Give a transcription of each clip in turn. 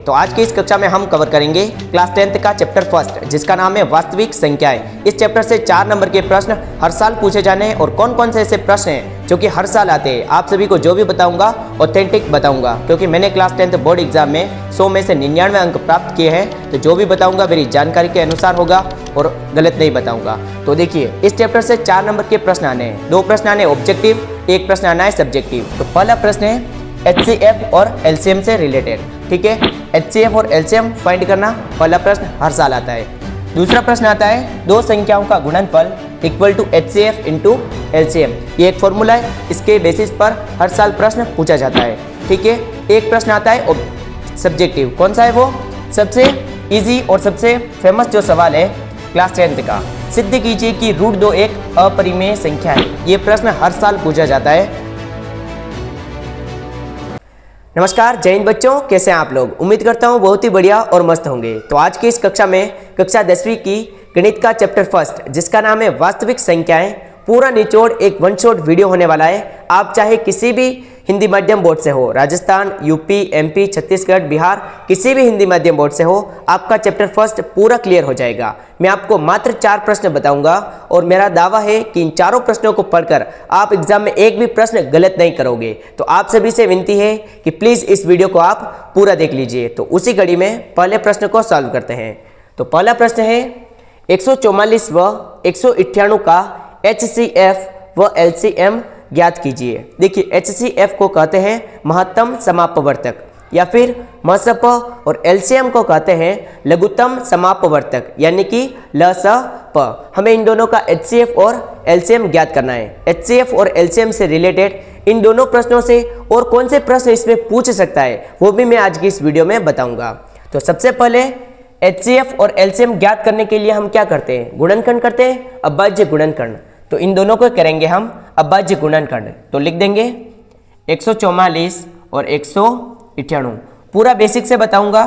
तो आज की इस कक्षा में हम कवर करेंगे क्लास 10th का चैप्टर फर्स्ट, जिसका नाम है वास्तविक संख्याएं। इस चैप्टर से 4 नंबर के प्रश्न हर साल पूछे जाने हैं और कौन कौन से ऐसे प्रश्न हैं जो कि हर साल आते हैं। आप सभी को जो भी बताऊंगा ऑथेंटिक बताऊंगा, क्योंकि मैंने क्लास 10th बोर्ड एग्जाम में 100 में से 99 अंक प्राप्त किए हैं। तो जो भी बताऊंगा मेरी जानकारी के अनुसार होगा और गलत नहीं बताऊंगा। तो देखिए, इस चैप्टर से 4 नंबर के प्रश्न आने हैं। 2 प्रश्न आने ऑब्जेक्टिव, 1 प्रश्न आना है सब्जेक्टिव। तो पहला प्रश्न है HCF और LCM से रिलेटेड। ठीक है, HCF और LCM फाइंड करना पहला प्रश्न हर साल आता है। दूसरा प्रश्न आता है दो संख्याओं का गुणनफल equal to HCF into LCM। ये एक फॉर्मूला है, इसके बेसिस पर हर साल प्रश्न पूछा जाता है। ठीक है, एक प्रश्न आता है सब्जेक्टिव। कौन सा है वो? सबसे इजी और सबसे फेमस जो सवाल है क्लास 10th का, सिद्ध कीजिए कि √2 एक अपरिमेय संख्या है। ये प्रश्न हर साल पूछा जाता है। नमस्कार, जय हिंद बच्चों, कैसे हैं आप लोग? उम्मीद करता हूं बहुत ही बढ़िया और मस्त होंगे। तो आज की इस कक्षा में कक्षा 10वीं की गणित का चैप्टर फर्स्ट, जिसका नाम है वास्तविक संख्याएं, पूरा निचोड़ एक वन शॉट वीडियो होने वाला है। आप चाहे किसी भी हिंदी माध्यम बोर्ड से हो, राजस्थान, यूपी, MP, छत्तीसगढ़, बिहार, किसी भी हिंदी माध्यम बोर्ड से हो, आपका चैप्टर फर्स्ट पूरा क्लियर हो जाएगा। मैं आपको मात्र 4 प्रश्न बताऊंगा और मेरा दावा है कि इन चारों प्रश्नों को पढ़कर आप एग्जाम में एक भी प्रश्न गलत नहीं करोगे। तो आप सभी से विनती है कि प्लीज इस वीडियो को आप पूरा देख लीजिए। तो उसी कड़ी में पहले प्रश्न को सॉल्व करते हैं। तो पहला प्रश्न है 144 व 198 का HCF व LCM ज्ञात कीजिए। देखिए, HCF को कहते हैं महत्तम समापवर्तक या फिर MSP, और LCM को कहते हैं लघुत्तम समापवर्तक यानी कि LSP। हमें इन दोनों का HCF और LCM ज्ञात करना है। HCF और LCM से रिलेटेड इन दोनों प्रश्नों से और कौन से प्रश्न इसमें पूछ सकता है वो भी मैं आज की इस वीडियो में बताऊंगा। तो सबसे पहले HCF और LCM ज्ञात करने के लिए हम क्या करते हैं? गुणनखंड करते हैं, अभाज्य गुणनखंड। तो इन दोनों को करेंगे हम अभाज्य गुणनखंड। तो लिख देंगे 144 और 198। पूरा बेसिक से बताऊंगा।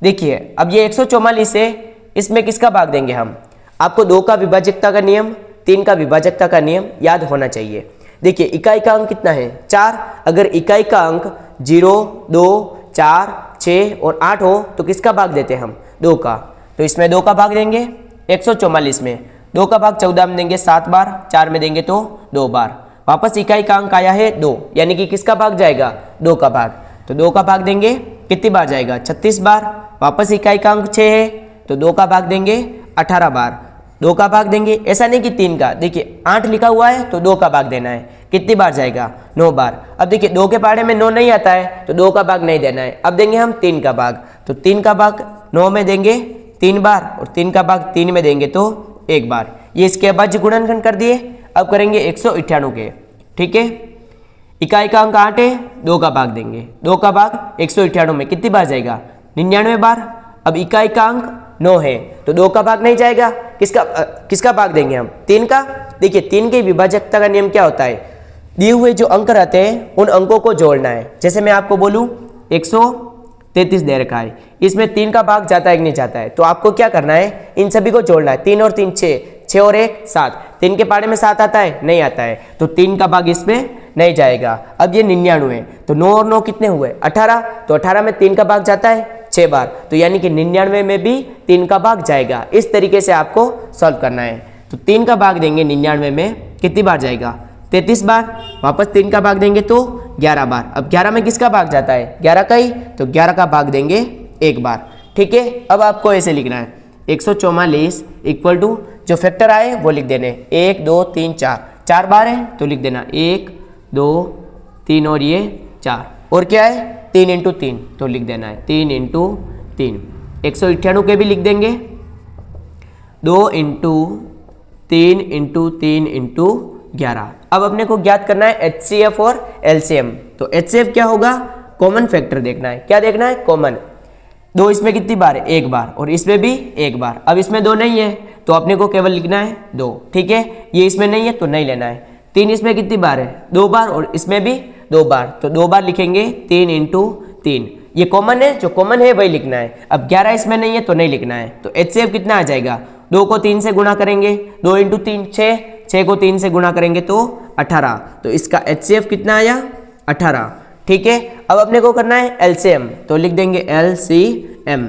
देखिए, अब ये 144 है, इसमें किसका भाग देंगे हम? आपको 2 का विभाजकता का नियम, 3 का विभाजकता का नियम याद होना चाहिए। देखिए, इकाई का अंक कितना है? 4। अगर इकाई का अंक 0, 2, 4, 6 और 8 हो तो किसका भाग देते हैं हम? 2 का। तो इसमें 2 का भाग देंगे। 144 में 2 का भाग 14 में देंगे 7 बार, 4 में देंगे तो 2 बार। वापस इकाई का अंक आया है 2, यानी कि किसका भाग जाएगा? 2 का भाग। तो 2 का भाग देंगे, कितनी बार जाएगा? 36 बार। वापस इकाई का अंक 6 है तो 2 का भाग देंगे 18 बार। 2 का भाग देंगे, ऐसा नहीं कि 3 का। देखिए, 8 लिखा हुआ है तो 2 का भाग देना है। कितनी बार जाएगा? 9 बार। अब देखिए, 2 के पहाड़े में 9 नहीं आता है तो 2 का भाग नहीं देना है। अब देंगे हम 3 का भाग। तो 3 का भाग 9 में देंगे 3 बार और 3 का भाग 3 में देंगे तो 1 बार। ये इसके अभाज्य गुणनखंड कर दिए। अब करेंगे 198 के। ठीक है, इकाई का अंक 8 है, 2 का भाग देंगे। 2 का भाग 198 में कितनी बार जाएगा? 99 बार। अब इकाई का अंक 9 है तो 2 का भाग नहीं जाएगा। किसका भाग देंगे हम? 3 का। देखिए, 3 की विभाजकता का नियम क्या होता है? दिए हुए जो अंक रहते हैं उन अंकों को जोड़ना है। जैसे मैं आपको बोलूं 133 दे रखा है, इसमें 3 का भाग जाता है कि नहीं जाता है? तो आपको क्या करना है? इन सभी को जोड़ना है। 3 और 3 6, 6 और 1 7। 3 के पहाड़े में 7 आता है? नहीं आता है, तो 3 का भाग इसमें नहीं जाएगा। अब ये 99 है तो 9 और 9 कितने हुए? 18। तो 18 में 3 का भाग जाता है 6 बार, तो यानी कि 99 में भी 3 का भाग जाएगा। इस तरीके से आपको सॉल्व करना है। तो 3 का भाग देंगे 99 में, कितनी बार जाएगा? 33 बार। वापस 3 का भाग देंगे तो 11 बार। अब 11 में किसका भाग जाता है? 11 का ही, तो 11 का भाग देंगे 1 बार। ठीक है, अब आपको ऐसे लिखना है 144 इक्वल टू जो फैक्टर आए वो लिख देने, 1 2 3 4। 4 बार है तो लिख देना 1 2 3 और ये 4। और क्या है? 3 इंटू 3, तो लिख देना है 3 इंटू 3। 198 के भी लिख देंगे 2 इंटू 3 इंटू 3 इंटू 11। अब अपने को ज्ञात करना है HCF और LCM। तो HCF क्या होगा? कॉमन फैक्टर देखना है। क्या देखना है? कॉमन। 2 इसमें कितनी बार है? 1 बार, और इसमें भी 1 बार। अब इसमें 2 नहीं है तो अपने को केवल लिखना है 2। ठीक है, ये इसमें नहीं है तो नहीं लेना है। 3 इसमें कितनी बार है? 2 बार, और इसमें भी 2 बार, तो 2 बार लिखेंगे 3 इंटू 3। ये कॉमन है, जो कॉमन है वही लिखना है। अब 11 इसमें नहीं है तो नहीं लिखना है। तो HCF कितना आ जाएगा? 2 को 3 से गुणा करेंगे, 2 इंटू 3 6, 6 को 3 से गुणा करेंगे तो 18। तो इसका HCF कितना आया? 18। ठीक है। अब अपने को करना है एलसीएम, तो लिख देंगे एलसीएम।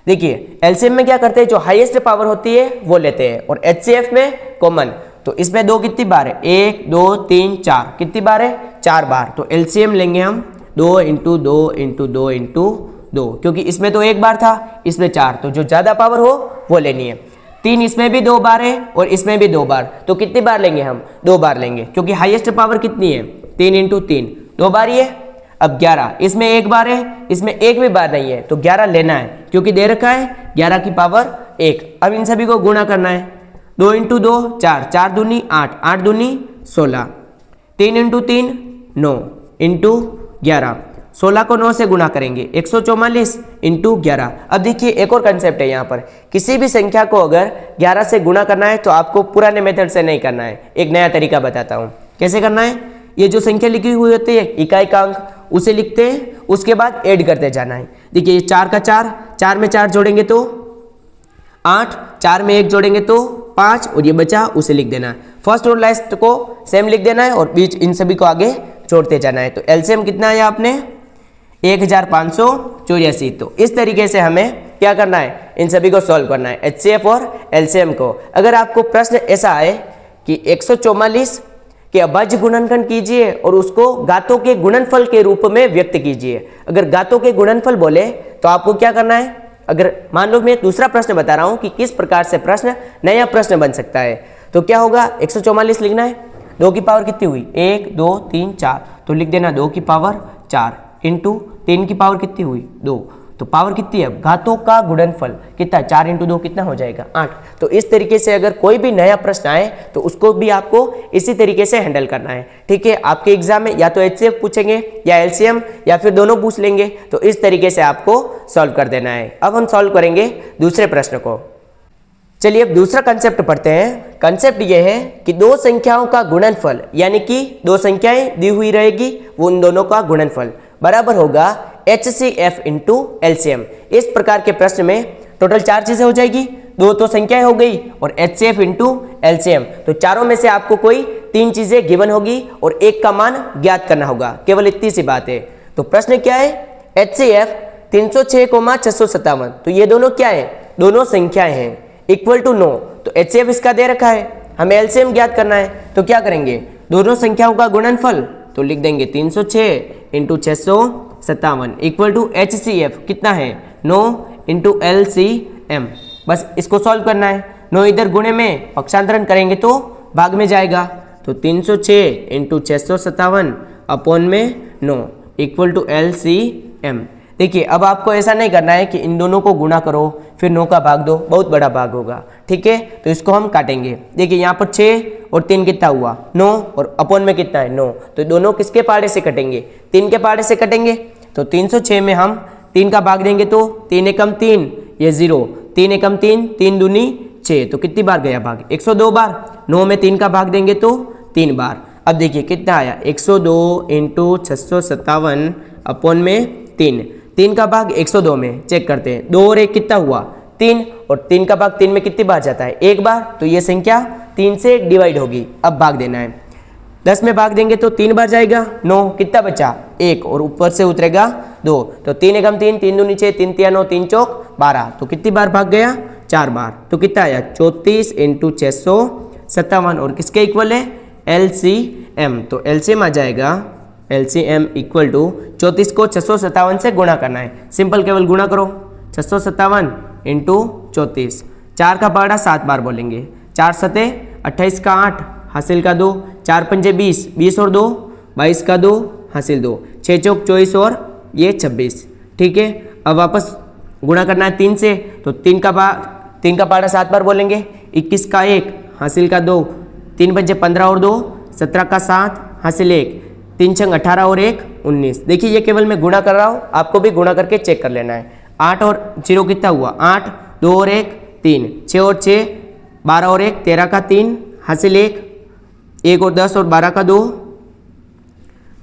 देखिए एलसीएम में क्या करते हैं, जो हाईएस्ट पावर होती है वो लेते हैं, और एचसीएफ में कॉमन। तो इसमें दो कितनी बार है, 1 2 3 4, कितनी बार है, 4 बार। तो एलसीएम लेंगे हम 2 × 2 × 2 × 2, क्योंकि इसमें तो एक बार था, इसमें 4, तो जो ज़्यादा पावर हो वो लेनी है। 3 इसमें भी 2 बार है और इसमें भी 2 बार, तो कितनी बार लेंगे हम, 2 बार लेंगे, क्योंकि हाईएस्ट पावर कितनी है, 3 × 3, 2 बार ही है। अब 11 इसमें एक बार है, इसमें एक भी बार नहीं है, तो 11 लेना है, क्योंकि दे रखा है 11 की पावर 1। अब इन सभी को गुणा करना है, 2 × 2 4, 4 दूनी 8, 8 दूनी 16, 3 × 3 9 × 11, 16 को 9 से गुणा करेंगे, 144 × 11। अब देखिए एक और कंसेप्ट है यहाँ पर, किसी भी संख्या को अगर 11 से गुणा करना है तो आपको पुराने मेथड से नहीं करना है, एक नया तरीका बताता हूँ कैसे करना है। ये जो संख्या लिखी हुई होती है इकाई का अंक, उसे लिखते हैं, उसके बाद ऐड करते जाना है। देखिए ये 4 का 4, 4 में 4 जोड़ेंगे तो 8, 4 में 1 जोड़ेंगे तो 5, और ये बचा उसे लिख देना है। फर्स्ट और लास्ट को सेम लिख देना है और बीच इन सभी को आगे जोड़ते जाना है। तो एलसीएम कितना है आपने, 1584। तो इस तरीके से हमें क्या करना है, इन सभी को सॉल्व करना है, एचसीएफ और एलसीएम को। अगर आपको प्रश्न ऐसा आए कि 144 के अभाज्य गुणनखंड कीजिए और उसको घातों के गुणनफल के रूप में व्यक्त कीजिए, अगर घातों के गुणनफल बोले तो आपको क्या करना है, अगर मान लो मैं दूसरा प्रश्न बता रहा हूं कि किस प्रकार से प्रश्न नया प्रश्न बन सकता है, तो क्या होगा, 144 लिखना है, 2 की पावर कितनी हुई, 1 2 3 4, तो लिख देना 2 की पावर 4 इंटू 3 की पावर कितनी हुई 2, तो पावर कितनी है, घातों का गुणनफल कितना, 4 × 2 कितना हो जाएगा 8। तो इस तरीके से अगर कोई भी नया प्रश्न आए तो उसको भी आपको इसी तरीके से हैंडल करना है, ठीक है। आपके एग्जाम में या तो एचसीएफ पूछेंगे या एलसीएम या फिर दोनों पूछ लेंगे, तो इस तरीके से आपको सॉल्व कर देना है। अब हम सॉल्व करेंगे दूसरे प्रश्न को। चलिए अब दूसरा कंसेप्ट पढ़ते हैं। कंसेप्ट यह है कि दो संख्याओं का गुणनफल, यानी कि दो संख्याएं दी हुई रहेगी, वो उन दोनों का गुणनफल बराबर होगा HCF × LCM। इस प्रकार के प्रश्न में टोटल 4 चीजें हो जाएगी, 2 तो संख्याएं हो गई और HCF × LCM, तो चारों में से आपको कोई 3 चीजें गिवन होगी और एक का मान ज्ञात करना होगा, केवल इतनी सी बात है। तो प्रश्न क्या है, HCF 306,657, तो ये दोनों क्या है, दोनों संख्याएं हैं, इक्वल टू 9, तो HCF इसका दे रखा है, हमें LCM ज्ञात करना है, तो क्या करेंगे, दोनों संख्याओं का गुणनफल, तो लिख देंगे 306 × 657 इक्वल टू HCF कितना है 9 × LCM। बस इसको सॉल्व करना है, 9 इधर गुणे में पक्षांतरण करेंगे तो भाग में जाएगा, तो 306 × 657 अपॉन में 9 इक्वल टू LCM। देखिए अब आपको ऐसा नहीं करना है कि इन दोनों को गुणा करो फिर 9 का भाग दो, बहुत बड़ा भाग होगा, ठीक है। तो इसको हम काटेंगे, देखिए यहाँ पर 6 और 3 कितना हुआ 9, और अपॉन में कितना है 9, तो दोनों किसके पहाड़े से कटेंगे, 3 के पहाड़े से कटेंगे। तो 306 में हम 3 का भाग देंगे तो 3 एकम 3, ये 0, 3 एकम 3, 3 दूनी 6, तो कितनी बार गया भाग, 102 बार। 9 में 3 का भाग देंगे तो 3 बार। अब देखिए कितना आया, 102 × 657 अपॉन में 3 का भाग 102 में चेक करते हैं, 2 और 1 कितना हुआ 3, और 3 का भाग 3 में कितनी बार जाता है, एक बार, तो ये संख्या 3 से डिवाइड होगी। अब भाग देना है, 10 में भाग देंगे तो 3 बार जाएगा, 9 कितना बचा 1, और ऊपर से उतरेगा 2, तो 3 एकम 3, 3 दूनी 6, 3 तिया 9, 3 चौक 12, तो कितनी बार भाग गया 4 बार, तो कितना आया 34 × 657, और किसके इक्वल है LCM, तो LCM आ जाएगा, LCM इक्वल टू 34 को 657 से गुणा करना है, सिंपल केवल गुणा करो, 657 × 34, 4 का पहाड़ा 7 बार बोलेंगे, 4 सते 28 का 8 हासिल का 2, 4 पंजे 20, 20 और 2 22 का 2 हासिल 2, 6 चौक 24 और ये 26, ठीक है। अब वापस गुणा करना है 3 से, तो 3 का पहाड़ा 7 बार बोलेंगे, 21 का 1 हासिल का 2, 3 पंजे 15 और 2 17 का 7 हासिल 1, 3 छंग 18 और 1 19। देखिए ये केवल मैं गुणा कर रहा हूँ, आपको भी गुणा करके चेक कर लेना है। 8 और 0 कितना हुआ 8, 2 और 1 3, 6 और 6 12 और 1 13 का 3 हासिल 1, 1 और 10 और 12 का 2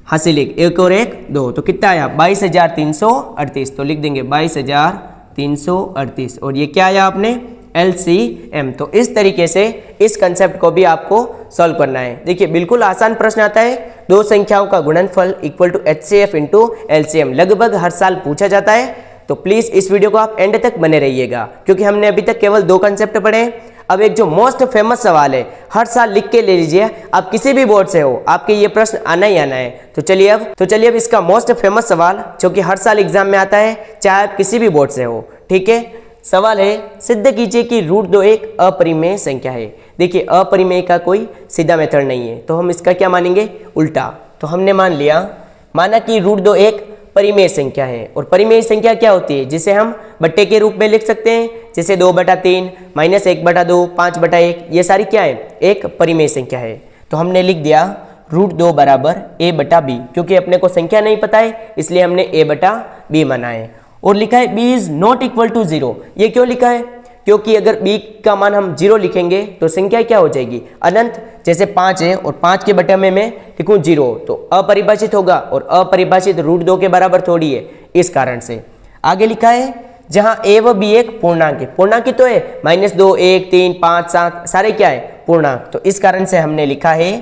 हासिल 1, 1 और 1 2, तो कितना आया 22,338, तो लिख देंगे 22,338, और ये क्या आया आपने LCM। तो इस तरीके से इस कंसेप्ट को भी आपको सॉल्व करना है। देखिए बिल्कुल आसान प्रश्न आता है, दो संख्याओं का गुणनफल equal to HCF into LCM लगभग हर साल पूछा जाता है। तो प्लीज इस वीडियो को आप एंड तक बने रहिएगा, क्योंकि हमने अभी तक केवल दो कंसेप्ट पढ़े हैं। अब एक जो मोस्ट फेमस सवाल है, हर साल लिख के ले लीजिए, आप किसी भी बोर्ड से हो आपके ये प्रश्न आना ही आना है। तो चलिए अब इसका मोस्ट फेमस सवाल जो कि हर साल एग्जाम में आता है, चाहे आप किसी भी बोर्ड से हो, ठीक है। सवाल है, सिद्ध कीजिए कि √2 एक अपरिमेय संख्या है। देखिए, अपरिमेय का कोई सीधा मेथड नहीं है, तो हम इसका क्या मानेंगे, उल्टा। तो हमने माना कि √2 एक परिमेय संख्या है। और परिमेय संख्या क्या होती है, जिसे हम बट्टे के रूप में लिख सकते हैं, जैसे 2/3, -1/2, 5/1, ये सारी क्या है, एक परिमेय संख्या है। तो हमने लिख दिया √2 बराबर a/b, क्योंकि अपने को संख्या नहीं पता है इसलिए हमने a/b माना है। और लिखा है b is not equal to 0। ये क्यों लिखा है, क्योंकि अगर b का मान हम 0 लिखेंगे तो संख्या क्या हो जाएगी, अनंत। जैसे 5 है और 5 के बटे में मैं लिखूं 0 तो अपरिभाषित होगा, और अपरिभाषित √2 के बराबर थोड़ी है, इस कारण से। आगे लिखा है, जहां a व b एक पूर्णांक है, पूर्णांक तो है -2, 1, 3, 5, 7 सारे क्या है, पूर्णांक। तो इस कारण से हमने लिखा है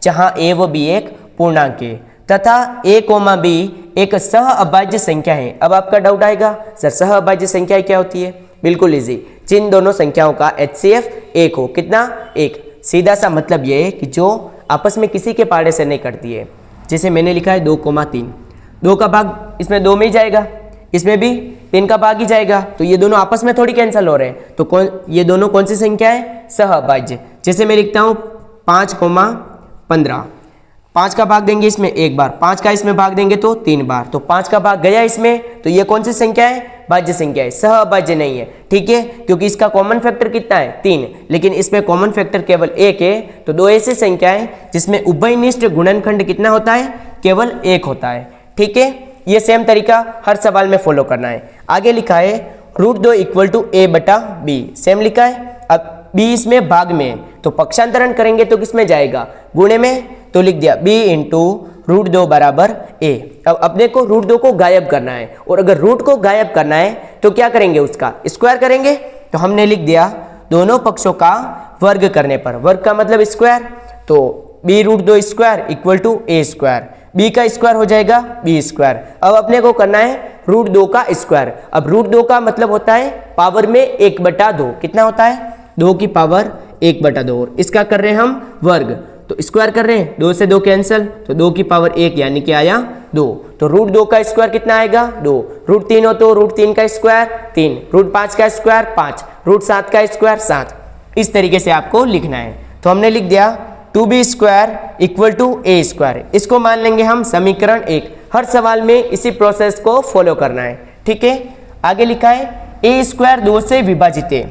जहां a व b एक पूर्णांक है तथा a, b एक सह अभाज्य संख्या है। अब आपका डाउट आएगा, सर सह अभाज्य संख्या क्या होती है। बिल्कुल इजी, जिन दोनों संख्याओं का HCF 1 हो, कितना, 1। सीधा सा मतलब ये है कि जो आपस में किसी के पाड़े से नहीं करती है। जैसे मैंने लिखा है 2,3, 2 का भाग इसमें 2 में ही जाएगा, इसमें भी 3 का भाग ही जाएगा, तो ये दोनों आपस में थोड़ी कैंसिल हो रहे हैं। तो ये दोनों कौन सी संख्या है, सह अभाज्य। जैसे मैं लिखता हूँ 5,15, 5 का भाग देंगे इसमें 1 बार, 5 का इसमें भाग देंगे तो 3 बार, तो 5 का भाग गया इसमें, तो ये कौन सी संख्या है, भाज्य संख्या है, सह अभाज्य नहीं है, ठीक है। क्योंकि इसका कॉमन फैक्टर कितना है, 3, लेकिन इसमें कॉमन फैक्टर केवल 1 है। तो दो ऐसी संख्या है जिसमें उभयनिष्ठ गुणनखंड कितना होता है, केवल 1 होता है, ठीक है। ये सेम तरीका हर सवाल में फॉलो करना है। आगे लिखा है √2 इक्वल टू a/b, सेम लिखा है। अब b इसमें भाग में, तो पक्षांतरण करेंगे तो किसमें जाएगा, गुणे में, तो लिख दिया b इंटू √2 बराबर a। अब अपने को √2 को गायब करना है, और अगर रूट को गायब करना है तो क्या करेंगे, उसका स्क्वायर करेंगे। तो हमने लिख दिया दोनों पक्षों का वर्ग करने पर, वर्ग का मतलब स्क्वायर, तो b √2 square equal to a square, b का स्क्वायर हो जाएगा b स्क्वायर। अब अपने को करना है √2 का स्क्वायर। अब √2 का मतलब होता है पावर में 1/2, कितना होता है, 2 की पावर 1/2, और इसका कर रहे हैं हम वर्ग, तो स्क्वायर कर रहे हैं, 2 से 2 कैंसिल, तो 2 की पावर 1 यानी कि आया 2। तो √2 का स्क्वायर कितना आएगा, 2। √3 हो तो √3 का स्क्वायर 3, √5 का स्क्वायर 5, √7 का स्क्वायर 7। इस तरीके से आपको लिखना है। तो हमने लिख दिया 2b square equal to a square. इसको मान लेंगे हम समीकरण 1। हर सवाल में इसी प्रोसेस को फॉलो करना है, ठीक है। आगे लिखा है a स्क्वायर 2 से विभाजित है।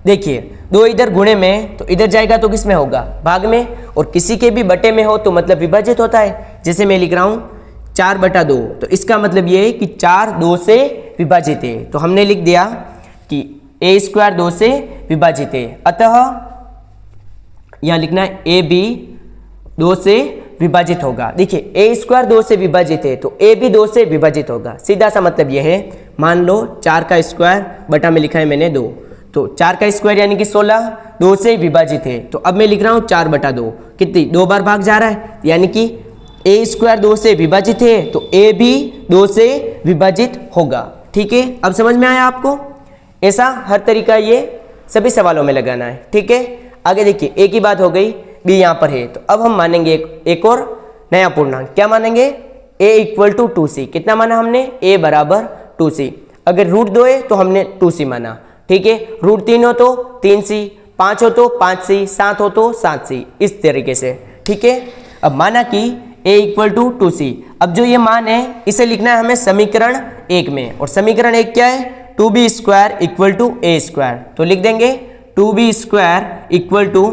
देखिए 2 इधर गुणे में, तो इधर जाएगा तो किस में होगा, भाग में, और किसी के भी बटे में हो तो मतलब विभाजित होता है। जैसे मैं लिख रहा हूँ 4/2, तो इसका मतलब ये है कि 4 2 से विभाजित है। तो हमने लिख दिया कि a स्क्वायर 2 से विभाजित है, अतः यहाँ लिखना है a भी 2 से विभाजित होगा। देखिए a स्क्वायर 2 से विभाजित है तो a भी 2 से विभाजित होगा। सीधा सा मतलब यह है, मान लो 4 का स्क्वायर बटा में लिखा है मैंने 2, तो 4 का स्क्वायर यानी कि 16, 2 से विभाजित है। तो अब मैं लिख रहा हूँ 4/2, कितनी, 2 बार भाग जा रहा है, यानी कि a स्क्वायर 2 से विभाजित है तो a भी 2 से विभाजित होगा, ठीक है। अब समझ में आया आपको, ऐसा हर तरीका ये सभी सवालों में लगाना है, ठीक है। आगे देखिए a की बात हो गई, b यहाँ पर है, तो अब हम मानेंगे एक और नया पूर्णांक। क्या मानेंगे, a इक्वल टू 2c। कितना माना हमने, a बराबर 2c। अगर √2 है तो हमने 2c माना, ठीक है। √3 हो तो 3c, 5 हो तो 5c, 7 हो तो 7c, इस तरीके से, ठीक है। अब माना कि a इक्वल टू 2c। अब जो ये मान है इसे लिखना है हमें समीकरण 1 में, और समीकरण 1 क्या है, 2b square equal to a square. तो लिख देंगे 2b square equal to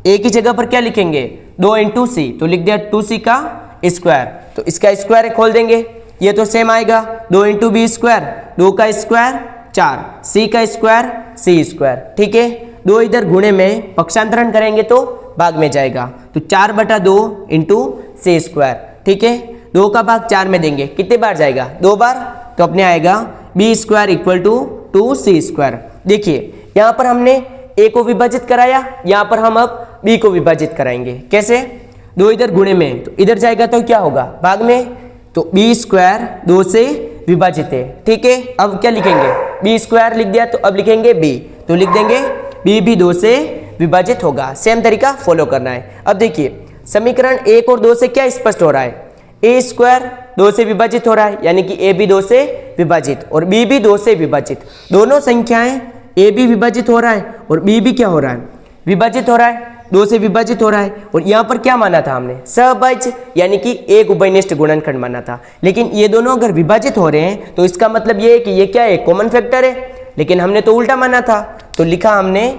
a की जगह पर क्या लिखेंगे, 2 इंटू c, तो लिख दिया 2c का स्क्वायर। तो इसका स्क्वायर खोल देंगे, ये तो सेम आएगा, 2 इंटू बी स्क्वायर, 2 का स्क्वायर 4, c का स्क्वायर c स्क्वायर, ठीक है। 2 इधर गुणे में पक्षांतरण करेंगे तो भाग में जाएगा, तो 4/2 इंटू c स्क्वायर, ठीक है। 2 का भाग 4 में देंगे, कितने बार जाएगा, 2 बार, तो अपने आएगा b square equal to 2c square. देखिए यहाँ पर हमने a को विभाजित कराया, यहाँ पर हम अब b को विभाजित कराएंगे। कैसे, 2 इधर गुणे में, तो इधर जाएगा तो क्या होगा भाग में, तो b स्क्वायर 2 से विभाजित है। ठीक है, अब क्या लिखेंगे, b स्क्वायर लिख दिया तो अब लिखेंगे b, तो लिख देंगे b भी 2 से विभाजित होगा। सेम तरीका फॉलो करना है। अब देखिए समीकरण 1 और 2 से क्या स्पष्ट हो रहा है, a स्क्वायर 2 से विभाजित हो रहा है, यानी कि a भी 2 से विभाजित और b भी 2 से विभाजित। दोनों संख्याएं a भी विभाजित हो रहा है और b भी क्या हो रहा है, विभाजित हो रहा है, 2 से विभाजित हो रहा है। और यहाँ पर क्या माना था हमने, सहभाज्य, यानी कि एक उभयनिष्ठ गुणनखंड माना था। लेकिन ये दोनों अगर विभाजित हो रहे हैं तो इसका मतलब ये है कि ये क्या है, कॉमन फैक्टर है। लेकिन हमने तो उल्टा माना था, तो लिखा हमने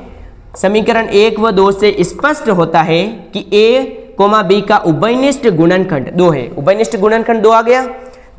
समीकरण 1 व 2 से स्पष्ट होता है कि a, b का उभयनिष्ठ गुणनखंड 2 है। उभयनिष्ठ गुणनखंड 2 आ गया,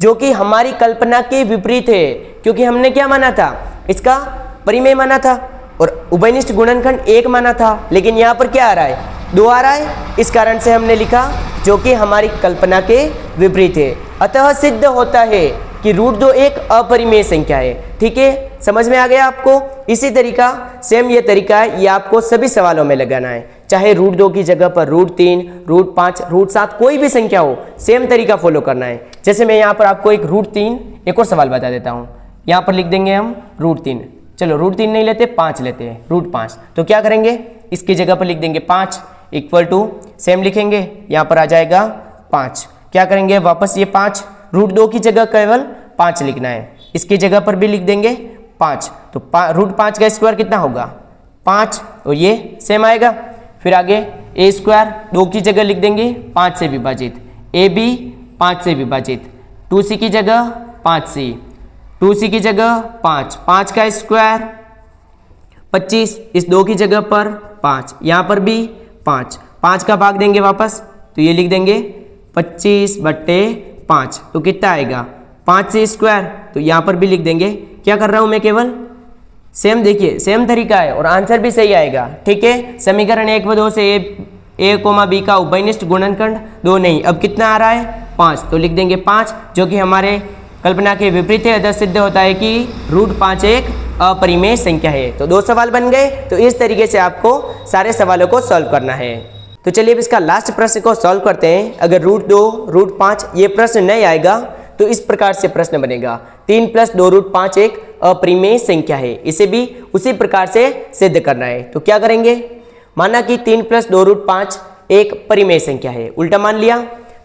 जो कि हमारी कल्पना के विपरीत है, क्योंकि हमने क्या माना था, इसका परिमेय माना था और उभयनिष्ठ गुणनखंड 1 माना था। लेकिन यहाँ पर क्या आ रहा है, 2 आ रहा है। इस कारण से हमने लिखा जो कि हमारी कल्पना के विपरीत है। अतः सिद्ध होता है कि √2 एक अपरिमेय संख्या है। ठीक है, समझ में आ गया आपको। इसी तरीका सेम ये तरीका है, ये आपको सभी सवालों में लगाना है, चाहे √2 की जगह पर √3, √5, √7 कोई भी संख्या हो, सेम तरीका फॉलो करना है। जैसे मैं यहाँ पर आपको एक √3 एक और सवाल बता देता हूँ। यहाँ पर लिख देंगे हम √3, चलो √3 नहीं लेते, 5 लेते हैं, √5। तो क्या करेंगे, इसकी जगह पर लिख देंगे 5 इक्वल टू, सेम लिखेंगे, यहाँ पर आ जाएगा 5। क्या करेंगे, वापस ये 5, √2 की जगह केवल 5 लिखना है, इसकी जगह पर भी लिख देंगे 5। तो √5 का स्क्वायर कितना होगा, 5, और ये सेम आएगा। फिर आगे a स्क्वायर 2 की जगह लिख देंगे 5 से विभाजित, a भी 5 से विभाजित, 2c की जगह 5c, 2c की जगह 5, 5 का स्क्वायर 25, इस 2 की जगह पर 5, यहाँ पर भी 5, 5 का भाग देंगे वापस, तो ये लिख देंगे 25/5, तो कितना आएगा 5c स्क्वायर, तो यहाँ पर भी लिख देंगे। क्या कर रहा हूँ मैं, केवल सेम, देखिए सेम तरीका है और आंसर भी सही आएगा। ठीक है, समीकरण 1 व 2 से a, b का उभयनिष्ठ गुणनखंड 2 नहीं, अब कितना आ रहा है 5, तो लिख देंगे 5, जो कि हमारे कल्पना के विपरीत है। अतः सिद्ध होता है कि √5 एक अपरिमेय संख्या है। तो 2 सवाल बन गए। तो इस तरीके से आपको सारे सवालों को सॉल्व करना है। तो चलिए अब इसका लास्ट प्रश्न को सॉल्व करते हैं। अगर √2, √5 ये प्रश्न नहीं आएगा तो इस प्रकार से प्रश्न बनेगा, 3 + 2 √5 एक अपरिमेय संख्या है। इसे भी उसी प्रकार से सिद्ध करना है। तो क्या करेंगे, माना कि 3 + 2 √5 एक परिमेय संख्या है, उल्टा मान लिया,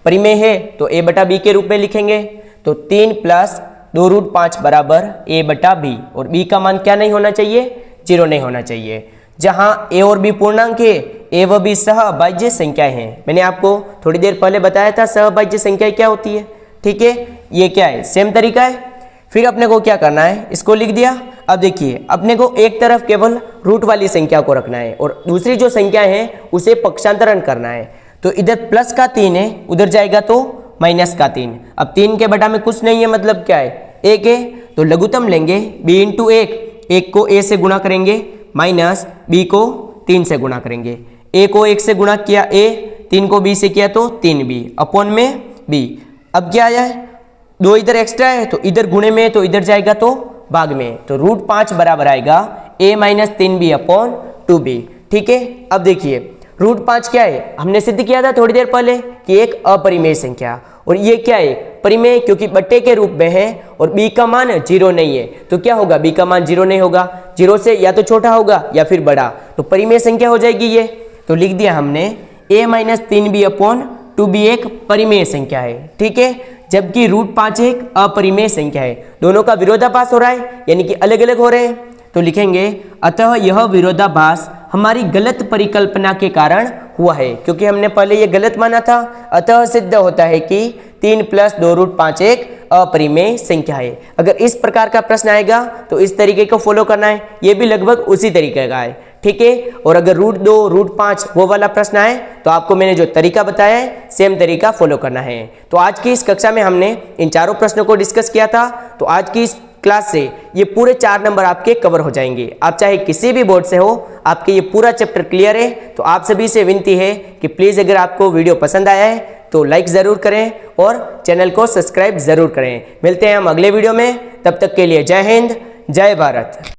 परिमेय है तो a/b के रूप में लिखेंगे। तो 3 + 2 √5 बराबर a/b, और b का मान क्या नहीं होना चाहिए, 0 नहीं होना चाहिए। जहां a और b पूर्णांक है, a व b सहभाज्य संख्याएं हैं। मैंने आपको थोड़ी देर पहले बताया था सहभाज्य संख्याएं क्या होती है। ठीक है, ये क्या है, सेम तरीका है। फिर अपने को क्या करना है, इसको लिख दिया। अब देखिए अपने को एक तरफ केवल रूट वाली संख्या को रखना है और दूसरी जो संख्याएं हैं उसे पक्षांतरण करना है। तो इधर प्लस का 3 है, उधर जाएगा तो माइनस का 3। अब 3 के बटा में कुछ नहीं है, मतलब क्या है, 1 है। तो लघुत्तम लेंगे b × 1, 1 को a से गुणा करेंगे, माइनस b को 3 से गुणा करेंगे। a को 1 से गुणा किया a, 3 को b से किया तो 3b अपॉन में b। अब क्या आया है, 2 इधर एक्स्ट्रा है तो इधर गुणे में, तो इधर जाएगा तो भाग में। तो √5 बराबर आएगा a - 3b अपॉन 2b। ठीक है, अब देखिए √5 क्या है, हमने सिद्ध किया था थोड़ी देर पहले कि एक अपरिमेय संख्या, और ये क्या है, परिमेय, क्योंकि बट्टे के रूप में है और b का मान 0 नहीं है। तो क्या होगा, b का मान 0 नहीं होगा, 0 से या तो छोटा होगा या फिर बड़ा, तो परिमेय संख्या हो जाएगी ये। तो लिख दिया हमने a - 3b अपॉन 2b एक परिमेय संख्या है। ठीक है, जबकि √5 एक अपरिमेय संख्या है। दोनों का विरोधाभास हो रहा है, यानी कि अलग अलग हो रहे हैं। तो लिखेंगे अतः यह विरोधाभास हमारी गलत परिकल्पना के कारण हुआ है, क्योंकि हमने पहले ये गलत माना था। अतः सिद्ध होता है कि 3 + 2 √5 एक अपरिमेय संख्या है। अगर इस प्रकार का प्रश्न आएगा तो इस तरीके को फॉलो करना है, ये भी लगभग उसी तरीके का है। ठीक है, और अगर √2 √5 वो वाला प्रश्न आए तो आपको मैंने जो तरीका बताया है सेम तरीका फॉलो करना है। तो आज की इस कक्षा में हमने इन चारों प्रश्नों को डिस्कस किया था। तो आज की इस क्लास से ये पूरे 4 नंबर आपके कवर हो जाएंगे। आप चाहे किसी भी बोर्ड से हो, आपके ये पूरा चैप्टर क्लियर है। तो आप सभी से विनती है कि प्लीज़ अगर आपको वीडियो पसंद आया है तो लाइक ज़रूर करें और चैनल को सब्सक्राइब ज़रूर करें। मिलते हैं हम अगले वीडियो में, तब तक के लिए जय हिंद, जय भारत।